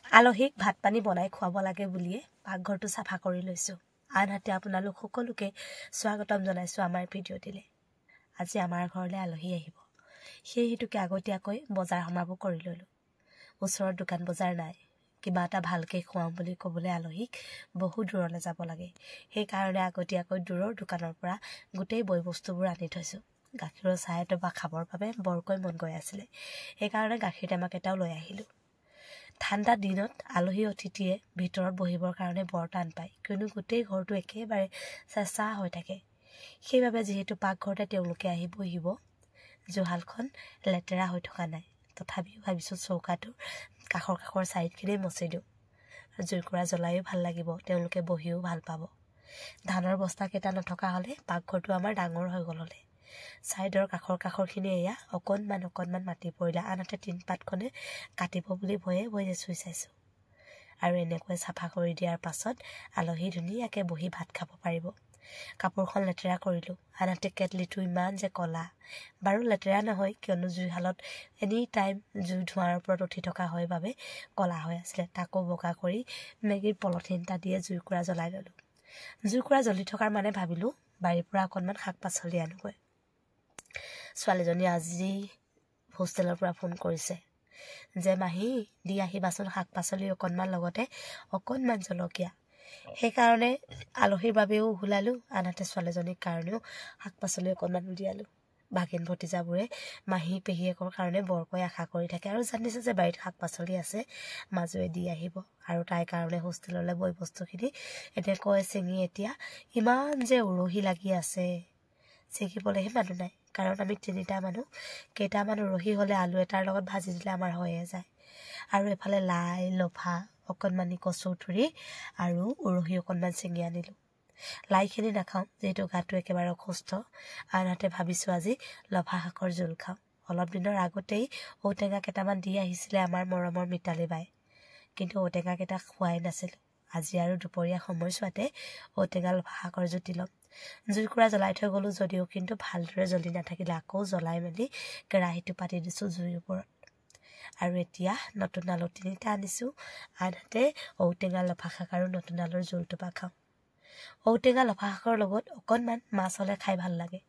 আলহীক ভাত পানী বনাই খুৱাব লাগে বুলিয়ে পাকঘৰটো চাফা কৰি লৈছোঁ। আনহাতে আপোনালোক সকলোকে স্বাগতম জনাইছোঁ আমাৰ ভিডিঅ'টিলে। আজি আমাৰ ঘৰলৈ আলহী আহিব, সেই হেতুকে আগতীয়াকৈ বজাৰ সমাৰো কৰি ল'লোঁ। ওচৰত দোকান বজাৰ নাই, কিবা এটা ভালকৈ খুৱাম বুলি ক'বলৈ আলহীক বহু দূৰলৈ যাব লাগে। সেইকাৰণে আগতীয়াকৈ দূৰৰ দোকানৰ পৰা গোটেই বয় বস্তুবোৰ আনি থৈছোঁ। গাখীৰৰ চাহ এটোপা খাবৰ বাবে বৰকৈ মন গৈ আছিলে, সেইকাৰণে গাখীৰ টেমাক এটাও লৈ আহিলোঁ। ঠাণ্ডা দিনত আলহী অতিথিয়ে ভিতৰত বহিবৰ কাৰণে বৰ টান পায়, কিয়নো গোটেই ঘৰটো একেবাৰে চেঁচা হৈ থাকে। সেইবাবে যিহেতু পাকঘৰতে তেওঁলোকে আহি বহিব, জুহালখন লেতেৰা হৈ থকা নাই। তথাপিও ভাবিছোঁ চৌকাটোৰ কাষৰ ছাইডখিনি মচি দিওঁ। জুইকুৰা জ্বলাইও ভাল লাগিব, তেওঁলোকে বহিও ভাল পাব। ধানৰ বস্তাকেইটা নথকা হ'লে পাকঘৰটো আমাৰ ডাঙৰ হৈ গ'ল হ'লে। ছাইডৰ কাষৰখিনি এয়া অকণমান মাটি পৰিলে, আনহাতে টিনপাতখনে কাটিব বুলি ভয়ে চুই চাইছোঁ। আৰু এনেকৈ চাফা কৰি দিয়াৰ পাছত আলহী ধুনীয়াকৈ বহি ভাত খাব পাৰিব। কাপোৰখন লেতেৰা কৰিলোঁ, আনহাতে কেটলিটো ইমান যে ক'লা। বাৰু লেতেৰা নহয়, কিয়নো জুইশালত এনি টাইম জুই ধোঁৱাৰ ওপৰত উঠি থকা হয় বাবে ক'লা হৈ আছিলে। তাকো বগা কৰি মেগীৰ পলিথিন এটা দিয়ে জুইকুৰা জ্বলাই ল'লোঁ। জুইকুৰা জ্বলি থকাৰ মানে ভাবিলোঁ বাৰীৰ পৰা অকণমান শাক পাচলি আনোগৈ। ছোৱালীজনী আজি হোষ্টেলৰ পৰা ফোন কৰিছে যে মাহী দি আহিবাচোন শাক পাচলি অকণমান, লগতে অকণমান জলকীয়া। সেইকাৰণে আলহীৰ বাবেও ওলালোঁ, আনহাতে ছোৱালীজনীৰ কাৰণেও শাক পাচলি অকণমান উলিয়ালোঁ। ভাগিন ভতিজাবোৰে মাহী পেহীয়েকৰ কাৰণে বৰকৈ আশা কৰি থাকে আৰু জানিছে যে বাৰীত শাক পাচলি আছে, মাজুৱে দি আহিব। আৰু তাইৰ কাৰণে হোষ্টেললৈ বয় বস্তুখিনি এনেকৈ ছিঙি এতিয়া ইমান যে উৰহি লাগি আছে, ছিঙিবলৈহে মানুহ নাই। কাৰণ আমি 3টা মানুহ, কেইটামান উৰহি হ'লে আলু এটাৰ লগত ভাজি দিলে আমাৰ হৈয়ে যায়। আৰু এফালে লাই লফা অকণমানি কচু থুৰি আৰু উৰহি অকণমান ছিঙি আনিলোঁ। লাইখিনি নাখাওঁ যিহেতু গাটো একেবাৰে অসুস্থ, আনহাতে ভাবিছোঁ আজি লফা শাকৰ জোল খাওঁ। অলপ দিনৰ আগতেই ঔটেঙা কেইটামান দি আহিছিলে আমাৰ মৰমৰ মিতালী বাই, কিন্তু ঔটেঙাকেইটা খোৱাই নাছিলোঁ। আজি আৰু দুপৰীয়া সময়ছোৱাতে ঔটেঙা লফা শাকৰ জুতি ল'ম। জুইকুৰা জ্বলাই থৈ গ'লোঁ যদিও কিন্তু ভালদৰে জ্বলি নাথাকিলে আকৌ জ্বলাই মেলি কেৰাহীটো পাতি দিছোঁ জুইৰ ওপৰত। আৰু এতিয়া নতুন আলু 3টা আনিছোঁ, আনহাতে ঔটেঙা লফা শাক আৰু নতুন আলুৰ জোলটোপা খাওঁ। ঔটেঙা লফা শাকৰ লগত অকণমান মাছ হ'লে খাই ভাল লাগে।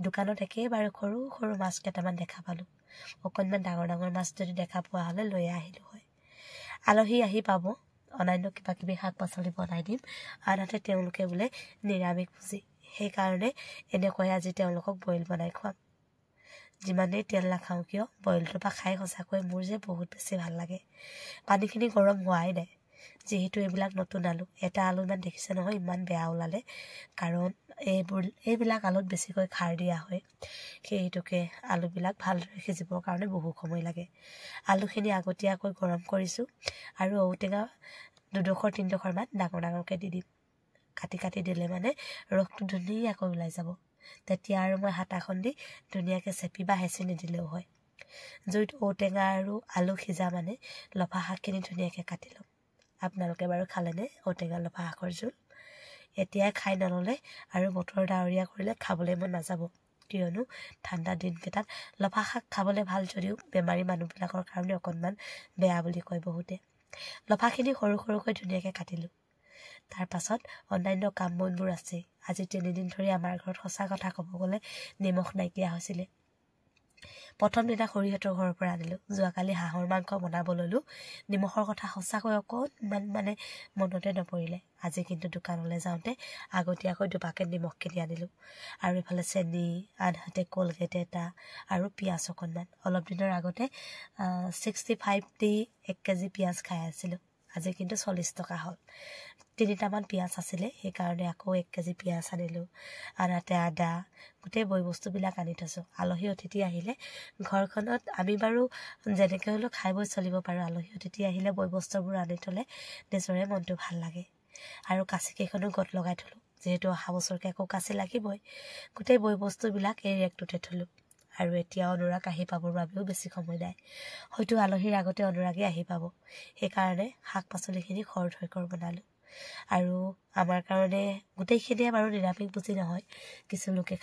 দোকানত একেবাৰে সৰু সৰু মাছ কেইটামান দেখা পালোঁ। অকণমান ডাঙৰ মাছ যদি দেখা পোৱা হ'লে লৈ আহিলোঁ হয়। আলহী আহি পাব, অন্যান্য কিবা কিবি শাক পাচলি বনাই দিম, আনহাতে তেওঁলোকে বোলে নিৰামিষ ভোজী, সেইকাৰণে এনেকৈ আজি তেওঁলোকক বইল বনাই খুৱাম। যিমানেই তেল নাখাওঁ কিয় বইলটোপা খাই সঁচাকৈ মোৰ যে বহুত বেছি ভাল লাগে। পানীখিনি গৰম হোৱাই নাই, যিহেতু এইবিলাক নতুন আলু। এটা আলু ইমান দেখিছে নহয় ইমান বেয়া ওলালে, কাৰণ এইবিলাক আলুত বেছিকৈ খাৰ দিয়া হয়। সেই হেতুকে আলুবিলাক ভালদৰে সিজিবৰ কাৰণে বহু সময় লাগে। আলুখিনি আগতীয়াকৈ গৰম কৰিছোঁ আৰু ঔটেঙা 2-3ডোখৰমান ডাঙৰকৈ দি দিম। কাটি দিলে মানে ৰসটো ধুনীয়াকৈ ওলাই যাব। তেতিয়া আৰু মই হাতাখন দি ধুনীয়াকৈ চেপি বা হেঁচি নিদিলেও হয়। জুইত ঔটেঙা আৰু আলু সিজা মানে লফা শাকখিনি ধুনীয়াকৈ কাটি ল'ম। আপোনালোকে বাৰু খালেনে ঔটেঙা লফা শাকৰ জোল? এতিয়াই খাই নল'লে আৰু বতৰ ডাৱৰীয়া কৰিলে খাবলৈ মন নাযাব, কিয়নো ঠাণ্ডা দিনকেইটাত লফা শাক খাবলৈ ভাল যদিও বেমাৰী মানুহবিলাকৰ কাৰণে অকণমান বেয়া বুলি কয় বহুতে। লফাখিনি সৰুকৈ ধুনীয়াকৈ কাটিলোঁ। তাৰ পাছত অন্যান্য কাম বনবোৰ আছেই। আজি 3 দিন ধৰি আমাৰ ঘৰত সঁচা কথা ক'ব গ'লে নিমখ নাইকিয়া হৈছিলে। প্ৰথম দিনা খুৰীহঁতৰ ঘৰৰ পৰা আনিলোঁ, যোৱাকালি হাঁহৰ মাংস বনাব ল'লোঁ। নিমখৰ কথা সঁচাকৈ অকণমান মানে মনতে নপৰিলে। আজি কিন্তু দোকানলৈ যাওঁতে আগতীয়াকৈ 2 পেকেট নিমখ কিনি আনিলোঁ। আৰু এইফালে চেনি, আনহাতে কলগেট এটা আৰু পিঁয়াজ অকণমান। অলপ দিনৰ আগতে 65 দি 1 কেজি পিঁয়াজ খাই আছিলোঁ, আজি কিন্তু 40 টকা হ'ল। 3টামান পিঁয়াজ আছিলে, সেইকাৰণে আকৌ 1 কেজি পিঁয়াজ আনিলোঁ। আনহাতে আদা, গোটেই বয় বস্তুবিলাক আনি থৈছোঁ। আলহী অতিথি আহিলে ঘৰখনত আমি বাৰু যেনেকৈ হ'লেও খাই বৈ চলিব পাৰোঁ। আলহী অতিথি আহিলে বয় বস্তুবোৰ আনি থ'লে নিজৰে মনটো ভাল লাগে। আৰু কাচিকেইখনো গত লগাই থ'লোঁ, যিহেতু অহা বছৰকৈ আকৌ কাচি লাগিবই। গোটেই বয় বস্তুবিলাক এই ৰেকটোতে থ'লোঁ। আৰু এতিয়া অনুৰাগ আহি পাবৰ বাবেও বেছি সময় নাই, হয়তো আলহীৰ আগতে অনুৰাগেই আহি পাব। সেইকাৰণে শাক পাচলিখিনি খৰধৰকৈ বনালোঁ। আৰু আমাৰ কাৰণে গোটেইখিনিয়ে বাৰু নিৰামিষ ভোজী নহয়, কিছু লোকে